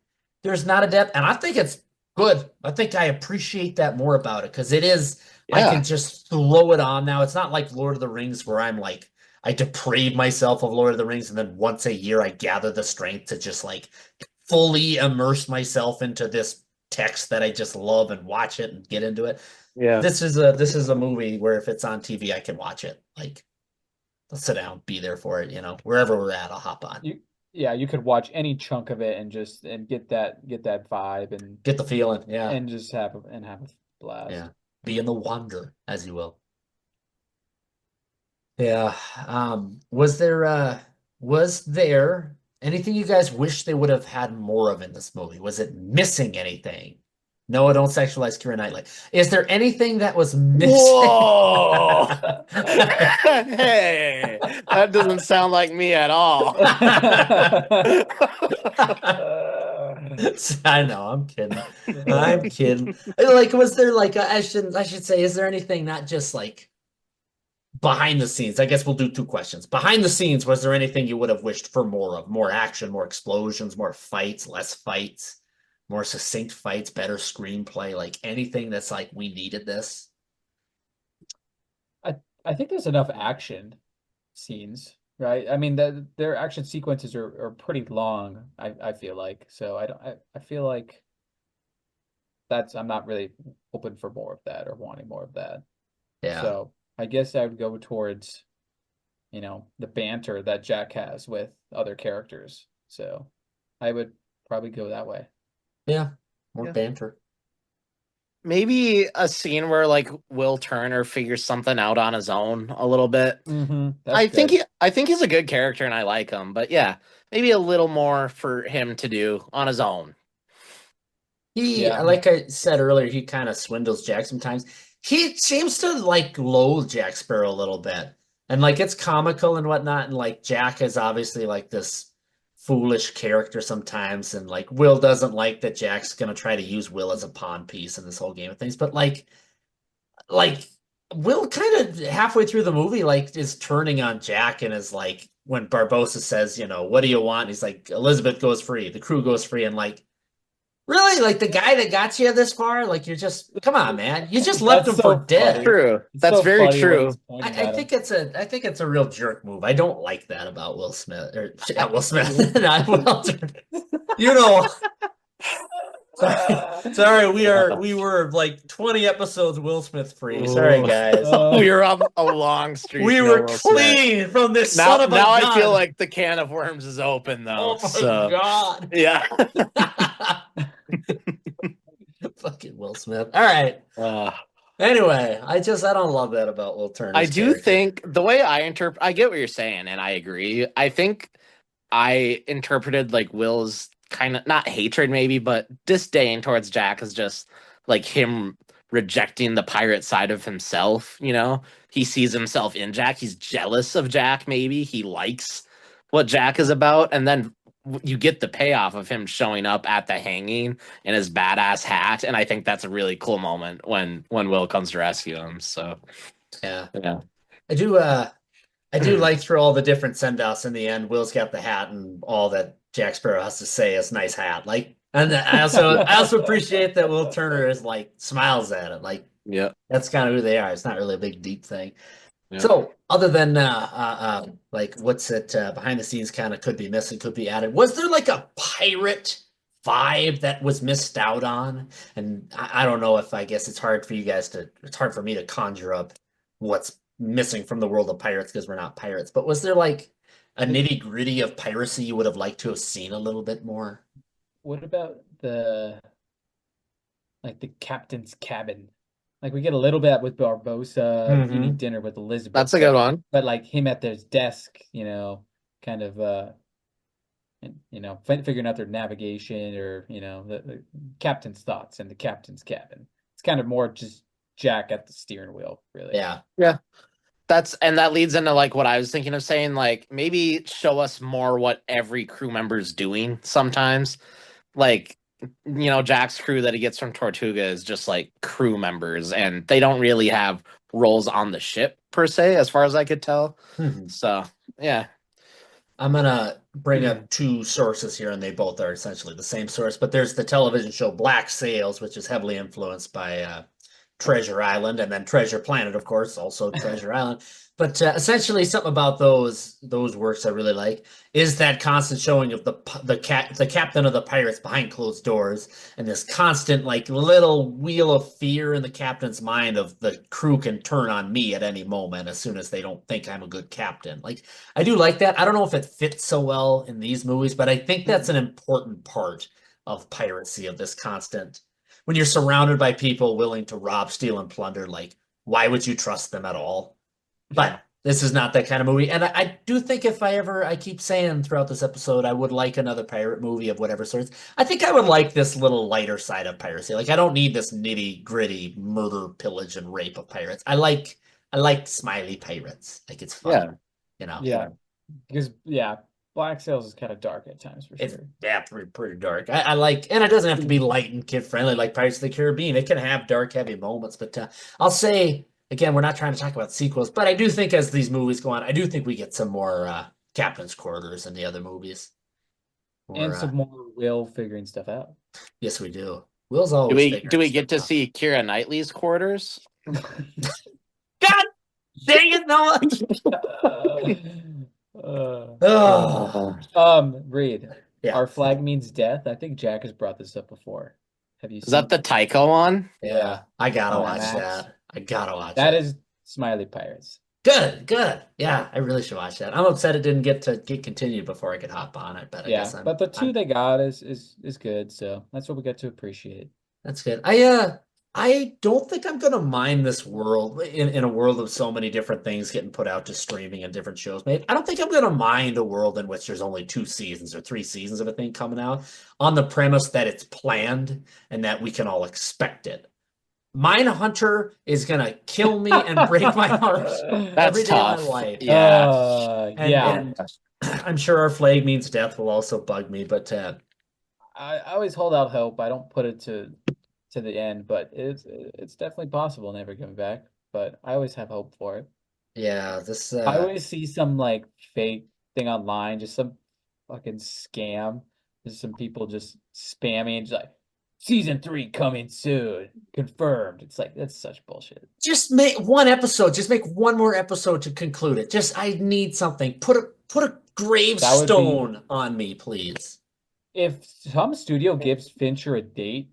There's not a depth, and I think it's good. I think I appreciate that more about it because it is. I yeah. can just throw it on now. It's not like Lord of the Rings where I'm like I deprave myself of Lord of the Rings and then once a year I gather the strength to just like fully immerse myself into this text that I just love and watch it and get into it. Yeah. This is a movie where if it's on TV, I can watch it. Like, I'll sit down, be there for it. Wherever we're at, I'll hop on. You yeah, you could watch any chunk of it and just get that vibe Get the feeling, yeah. and just have a blast. Yeah. Be in the wonder, as you will. Yeah. Was there anything you guys wish they would have had more of in this movie? Was it missing anything? No, don't sexualize Keira Knightley. Is there anything that was missing? Whoa! Hey, that doesn't sound like me at all. I know, I'm kidding. I'm kidding. Like, was there like I should say, is there anything not just like behind the scenes? I guess we'll do two questions. Behind the scenes, was there anything you would have wished for more of? More action, more explosions, more fights, less fights, more succinct fights, better screenplay, like anything that's like we needed this? I think there's enough action scenes, right? I mean, their action sequences are pretty long, I feel like. So I feel like I'm not really hoping for more of that or wanting more of that. Yeah. So I guess I would go towards, the banter that Jack has with other characters. So I would probably go that way. Yeah. More Yeah. banter. Maybe a scene where like Will Turner figures something out on his own a little bit. I think he's a good character and I like him, but yeah, maybe a little more for him to do on his own. Yeah. Like I said earlier, he kind of swindles Jack sometimes. He seems to like loathe Jack Sparrow a little bit. And like it's comical and whatnot. And like Jack is obviously like this foolish character sometimes. And like Will doesn't like that Jack's gonna try to use Will as a pawn piece in this whole game of things. But like Will kind of halfway through the movie like is turning on Jack and is like when Barbossa says, what do you want? And he's like, Elizabeth goes free, the crew goes free, and like really? Like the guy that got you this far? Like you're just come on, man. You just left him That's for so dead. funny. True. It's That's so very funny when true. he's pointing I at think him. it's a real jerk move. I don't like that about Will Smith. Or yeah, Will Smith. Not Will Turner. You know. Sorry, we were like 20 episodes Will Smith free. Sorry, guys. We were on a long streak. We no were Will Smith. clean from this Now, son of a now gun. I feel like the can of worms is open though. Oh my so god. yeah. Fucking Will Smith. All right. Anyway, I don't love that about Will Turner. I do think the way I interpret, I get what you're saying, and I agree. I think I interpreted like Will's kind of not hatred, maybe, but disdain towards Jack as just like him rejecting the pirate side of himself. He sees himself in Jack. He's jealous of Jack. Maybe he likes what Jack is about, and then you get the payoff of him showing up at the hanging in his badass hat, and I think that's a really cool moment when Will comes to rescue him. So yeah. I do like through all the different send-offs in the end, Will's got the hat and all that Jack Sparrow has to say is nice hat. Like, and I also appreciate that Will Turner is like smiles at it. Like, yeah, that's kind of who they are. It's not really a big deep thing. Yeah. So other than like what's it behind the scenes kind of could be missing, could be added. Was there like a pirate vibe that was missed out on? And I don't know if I guess it's hard for me to conjure up what's missing from the world of pirates because we're not pirates. But was there like a nitty gritty of piracy you would have liked to have seen a little bit more? What about the captain's cabin? Like we get a little bit with Barbossa eating dinner with Elizabeth. That's a good one. But like him at his desk, kind of figuring out their navigation or the captain's thoughts in the captain's cabin. It's kind of more just Jack at the steering wheel, really. Yeah. That leads into like what I was thinking of saying, like maybe show us more what every crew member's doing sometimes. Like, Jack's crew that he gets from Tortuga is just like crew members and they don't really have roles on the ship per se, as far as I could tell. So, yeah. I'm going to bring up two sources here and they both are essentially the same source, but there's the television show Black Sails, which is heavily influenced by Treasure Island, and then Treasure Planet, of course, also Treasure Island. But essentially, something about those works I really like is that constant showing of the captain of the pirates behind closed doors, and this constant like little wheel of fear in the captain's mind of the crew can turn on me at any moment as soon as they don't think I'm a good captain. Like I do like that. I don't know if it fits so well in these movies, but I think that's an important part of piracy, of this constant when you're surrounded by people willing to rob, steal, and plunder. Like, why would you trust them at all? But this is not that kind of movie. And I do think if I keep saying throughout this episode, I would like another pirate movie of whatever sorts. I think I would like this little lighter side of piracy. Like, I don't need this nitty gritty murder, pillage, and rape of pirates. I like smiley pirates. Like, it's fun. Yeah. You know? Yeah. Because, Black Sails is kind of dark at times, for sure. Pretty dark. I like, and it doesn't have to be light and kid friendly like Pirates of the Caribbean. It can have dark, heavy moments. But I'll say, again, we're not trying to talk about sequels, but I do think as these movies go on, I do think we get some more captain's quarters in the other movies. And some more Will figuring stuff out. Yes, we do. Will's always Do we get to see Keira Knightley's quarters? God dang it, Noah! Reid, Our Flag Means Death. I think Jack has brought this up before. Have you seen that the Tycho one? Yeah, I gotta watch that. That is Smiley Pirates. Good. Yeah, I really should watch that. I'm upset it didn't get continued before I could hop on it, but I guess but the two they got is good, so that's what we got to appreciate. That's good. I don't think I'm gonna mind this world in a world of so many different things getting put out to streaming and different shows made. I don't think I'm gonna mind a world in which there's only 2 seasons or 3 seasons of a thing coming out on the premise that it's planned and that we can all expect it. Mindhunter is gonna kill me and break my heart every day of my life. Yeah. And I'm sure Our Flag Means Death will also bug me, but I always hold out hope. I don't put it to the end, but it's definitely possible never coming back. But I always have hope for it. Yeah, I always see some like fake thing online, just some fucking scam. There's some people just spamming, just like season 3 coming soon, confirmed. It's like that's such bullshit. Just make one episode. Just make one more episode to conclude it. I need something. Put a gravestone on me, please. If some studio gives Fincher a date,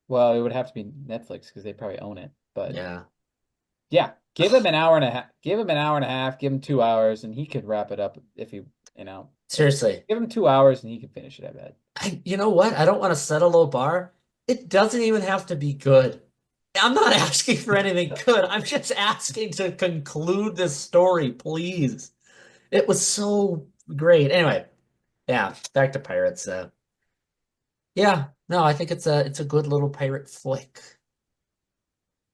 well, it would have to be Netflix because they probably own it. But yeah, give him an hour and a half. Give him an hour and a half. Give him 2 hours, and he could wrap it up if he, Seriously, give him 2 hours and he can finish it. I bet. You know what? I don't want to set a low bar. It doesn't even have to be good. I'm not asking for anything good. I'm just asking to conclude this story, please. It was so great. Anyway, yeah, back to pirates. Yeah, no, I think it's a good little pirate flick.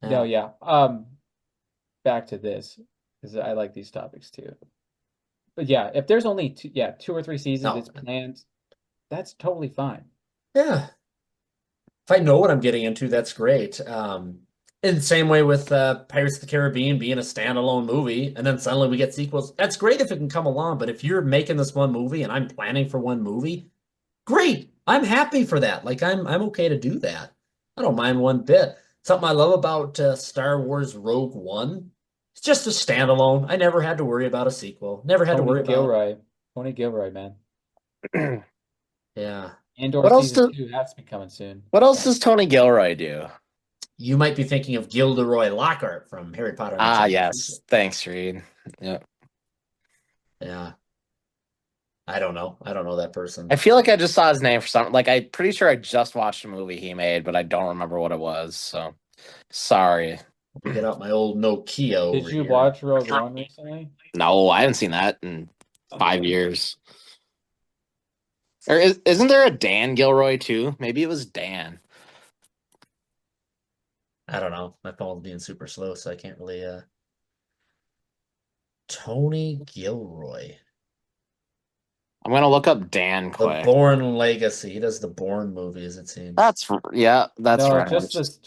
No, yeah. Back to this because I like these topics too. But yeah, if there's only 2 or 3 seasons it's planned, that's totally fine. Yeah. If I know what I'm getting into, that's great. In the same way with Pirates of the Caribbean being a standalone movie, and then suddenly we get sequels. That's great if it can come along, but if you're making this one movie and I'm planning for one movie, great. I'm happy for that. Like I'm okay to do that. I don't mind one bit. Something I love about Star Wars Rogue One, it's just a standalone. I never had to worry about a sequel. Never had to worry about Tony Gilroy, man. Yeah. Andor season 2 has to be coming soon. What else does Tony Gilroy do? You might be thinking of Gilderoy Lockhart from Harry Potter. Yes. Thanks, Reid. Yep. Yeah. I don't know that person. I feel like I just saw his name for something. Like, I'm pretty sure I just watched a movie he made, but I don't remember what it was. So, sorry. Get out my old Nokia. Did you watch Rogue One recently? No, I haven't seen that in 5 years. Or isn't there a Dan Gilroy too? Maybe it was Dan. I don't know. My phone's being super slow, so I can't really. Tony Gilroy. I'm gonna look up Dan quick. The Bourne Legacy. He does the Bourne movies, it seems. That's right. Just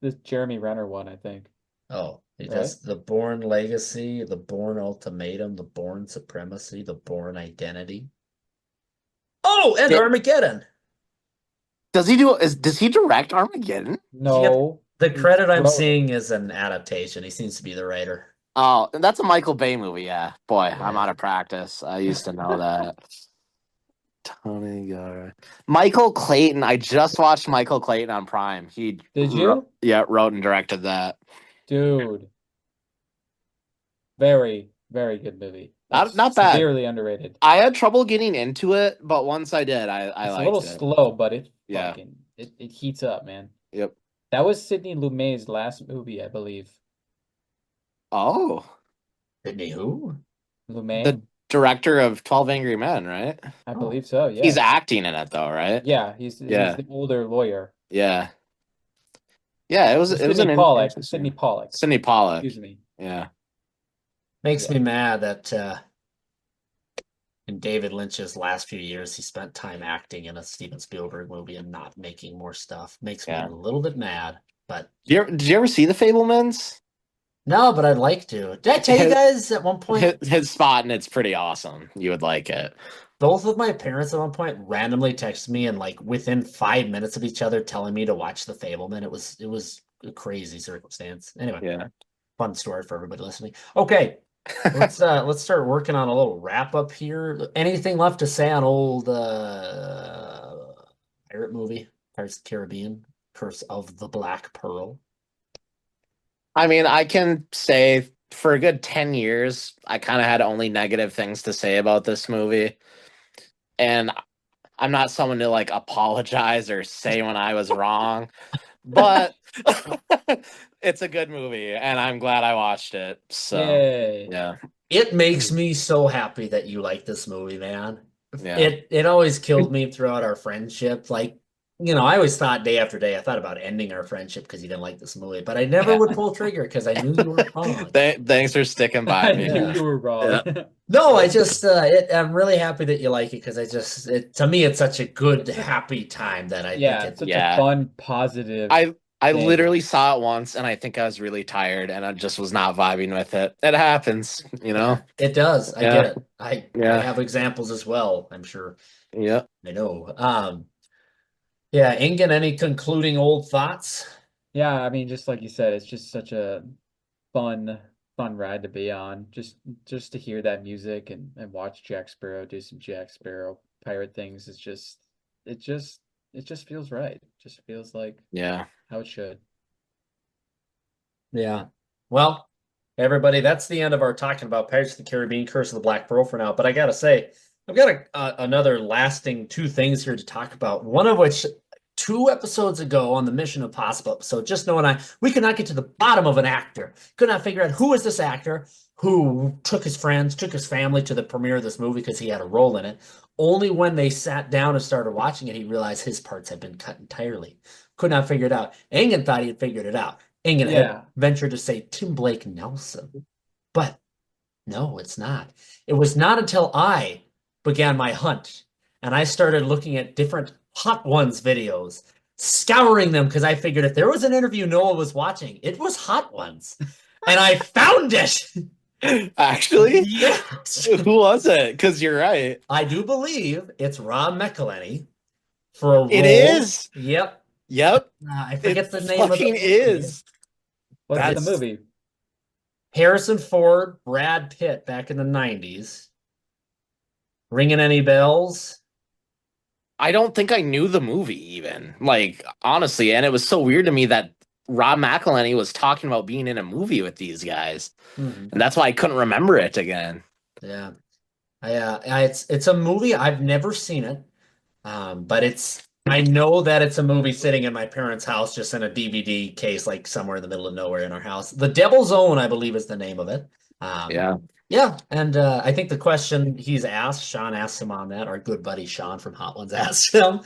the Jeremy Renner one, I think. Oh, he does the Bourne Legacy, the Bourne Ultimatum, the Bourne Supremacy, the Bourne Identity. Oh, and Armageddon. Does he direct Armageddon? No. The credit I'm wrote it. seeing is an adaptation. He seems to be the writer. Oh, that's a Michael Bay movie. Yeah, boy, I'm Yeah. out of practice. I used to know that. Tony Gar. Michael Clayton. I just watched Michael Clayton on Prime. He Did you? wrote and directed that. Dude, very, very good movie. Not Like, bad. severely underrated. I had trouble getting into it, but once I did, I It's a liked little it. slow, but it Yeah. fucking it heats up, man. Yep. That was Sidney Lumet's last movie, I believe. Oh, Sydney who? Lumet, the director of 12 Angry Men, right? I believe so. Yeah. He's acting in it though, right? Yeah, he's the older lawyer. Yeah. Yeah, it was Sidney an Pollack. interesting- Sidney Pollack. Sidney Pollack. Excuse me. Yeah. Makes Yeah. me mad that in David Lynch's last few years, he spent time acting in a Steven Spielberg movie and not making more stuff. Makes me Yeah. a little bit mad, but Did you ever see The Fablemans? no, but I'd like to. Did I tell you guys at one point? His spot, and it's pretty awesome. You would like it. Both of my parents at one point randomly texted me and like within 5 minutes of each other telling me to watch The Fableman. It was a crazy circumstance. Anyway, Yeah. fun story for everybody listening. Okay, let's start working on a little wrap up here. Anything left to say on old pirate movie, Pirates of the Caribbean, Curse of the Black Pearl? I mean, I can say for a good 10 years, I kind of had only negative things to say about this movie. And I'm not someone to like apologize or say when I was wrong, but it's a good movie and I'm glad I watched it. So, Yay. yeah. It makes me so happy that you like this movie, man. Yeah. It always killed me throughout our friendship. Like, you know, I always thought day after day, I thought about ending our friendship because you didn't like this movie, but I never Yeah. would pull trigger because I knew you were wrong. Thanks for sticking by I me. knew Yeah. you were wrong. No, I just I'm really happy that you like it because to me it's such a good happy time that I Yeah, think it's such Yeah. a fun, positive. I thing. literally saw it once and I think I was really tired and I just was not vibing with it. It happens, you know? it does. I Yeah. get it. I Yeah. have examples as well, I'm sure. Yeah. I know. Yeah, Engen, any concluding old thoughts? Yeah, I mean, just like you said, it's just such a fun ride to be on. Just to hear that music and watch Jack Sparrow do some Jack Sparrow pirate things. It just feels right. It just feels like Yeah. how it should. Yeah. Well, everybody, that's the end of our talking about Pirates of the Caribbean, Curse of the Black Pearl for now. But I gotta say, I've got another lasting two things here to talk about. One of which, 2 episodes ago on the Mission Impossible episode, just knowing we could not get to the bottom of an actor. Could not figure out who is this actor who took his friends, took his family to the premiere of this movie because he had a role in it. Only when they sat down and started watching it, he realized his parts had been cut entirely. Could not figure it out. Engen thought he had figured it out. Engen had Yeah. ventured to say Tim Blake Nelson. But no, it's not. It was not until I began my hunt and I started looking at different Hot Ones videos, scouring them because I figured if there was an interview Noah was watching, it was Hot Ones. And I found it. Actually? Yes. Who was it? Because you're right. I do believe it's Rob McElhenney for a role. It is. Yep. Yep. I forget It the name of the fucking movie. is. What's That's- the movie? Harrison Ford, Brad Pitt back in the 90s. Ringing any bells? I don't think I knew the movie even. Like, honestly, and it was so weird to me that Rob McElhenney was talking about being in a movie with these guys. Mhm. And that's why I couldn't remember it again. Yeah. It's a movie. I've never seen it. But I know that it's a movie sitting in my parents' house, just in a DVD case, like somewhere in the middle of nowhere in our house. The Devil's Own, I believe, is the name of it. Yeah. Yeah, and I think the question he's asked, Sean asked him on that, our good buddy Sean from Hot Ones asked him,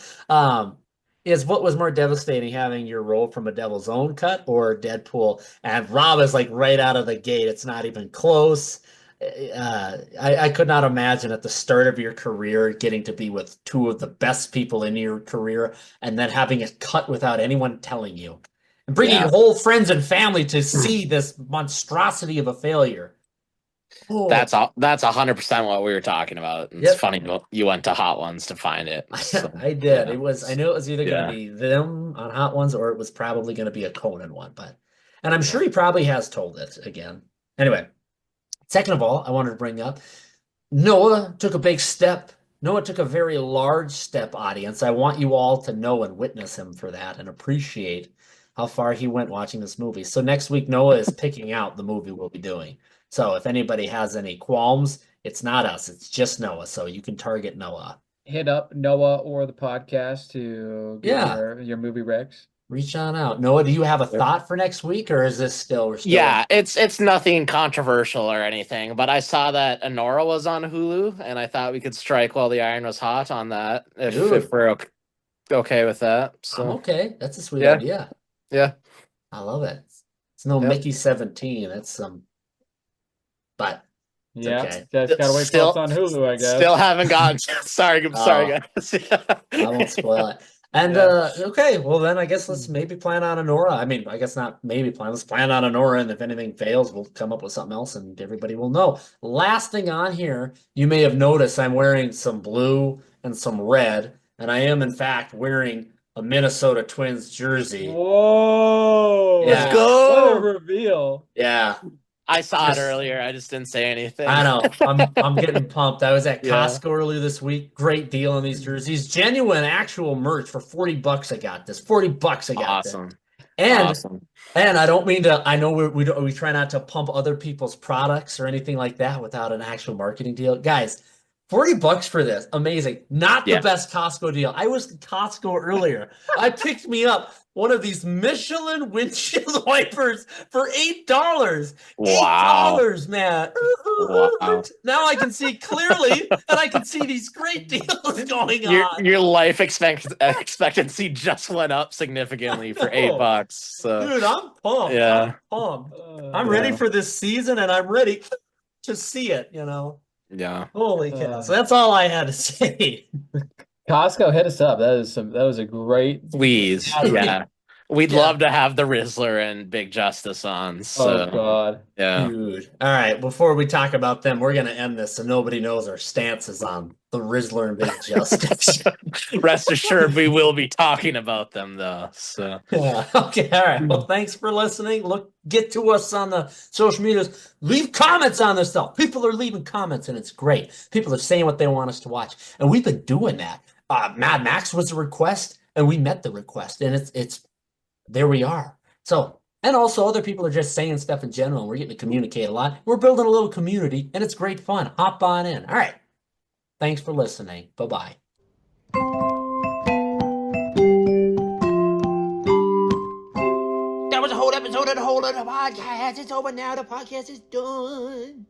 is what was more devastating, having your role from a Devil's Own cut or Deadpool? And Rob is like right out of the gate. It's not even close. I could not imagine at the start of your career getting to be with two of the best people in your career and then having it cut without anyone telling you. And bringing Yeah. whole friends and family to see this monstrosity of a failure. Oh, That's 100% what we were talking about. It's Yep. funny you went to Hot Ones to find it. So, I did. yeah. I knew it was either going Yeah. to be them on Hot Ones or it was probably going to be a Conan one, and I'm sure Yeah. he probably has told it again. Anyway, second of all, I wanted to bring up Noah took a big step. Noah took a very large step, audience. I want you all to know and witness him for that and appreciate how far he went watching this movie. So next week, Noah is picking out the movie we'll be doing. So if anybody has any qualms, it's not us. It's just Noah. So you can target Noah. Hit up Noah or the podcast to get Yeah. your movie recs. Reach on out. Noah, do you have a Yep. thought for next week, or is this still we're still Yeah, it's nothing controversial or anything, but I saw that Anora was on Hulu, and I thought we could strike while the iron was hot on that if Dude. we're okay with that. I'm So okay. That's a sweet Yeah. idea. yeah, I love it. It's no Yep. Mickey 17. That's but Yeah, okay. just gotta wait till it's on Hulu, I guess. still haven't gotten. sorry, guys. I won't spoil it. And Yeah. okay, well then I guess let's maybe plan on Anora. I mean, I guess not maybe plan. Let's plan on Anora, and if anything fails, we'll come up with something else, and everybody will know. Last thing on here, you may have noticed I'm wearing some blue and some red, and I am in fact wearing a Minnesota Twins jersey. Whoa! Let's go! What a reveal! Yeah, I saw it Just- earlier. I just didn't say anything. I know. I'm getting pumped. I was at Yeah. Costco earlier this week. Great deal on these jerseys. Genuine, actual merch for $40. I got this. $40. I got this. Awesome. And Awesome. and I don't mean to. I know we try not to pump other people's products or anything like that without an actual marketing deal, guys. $40 for this, amazing. Not the Yeah. best Costco deal. I was at Costco earlier. I picked me up one of these Michelin windshield wipers for $8. Wow. $8, man. Wow. Now I can see clearly, and I can see these great deals going on. Your life expectancy just went up significantly for $8. So Dude, I'm pumped. Yeah. I'm pumped. I'm ready for this season, and I'm ready to see it. yeah. Holy cow! So that's all I had to say. Costco, hit us up. That was a great. Please. Yeah. We'd Yeah. love to have the Rizzler and Big Justice on. So Oh God. yeah. Dude. All right, before we talk about them, we're going to end this so nobody knows our stances on the Rizzler and Big Justice. Rest assured we will be talking about them though. So Yeah. Okay. All right. Well, thanks for listening. Get to us on the social medias. Leave comments on this stuff. People are leaving comments, and it's great. People are saying what they want us to watch, and we've been doing that. Mad Max was a request, and we met the request, and it's there we are. So, and also other people are just saying stuff in general, and we're getting to communicate a lot. We're building a little community, and it's great fun. Hop on in. All right. Thanks for listening. Bye-bye. That was a whole episode of the Whole Other Podcast. It's over now. The podcast is done.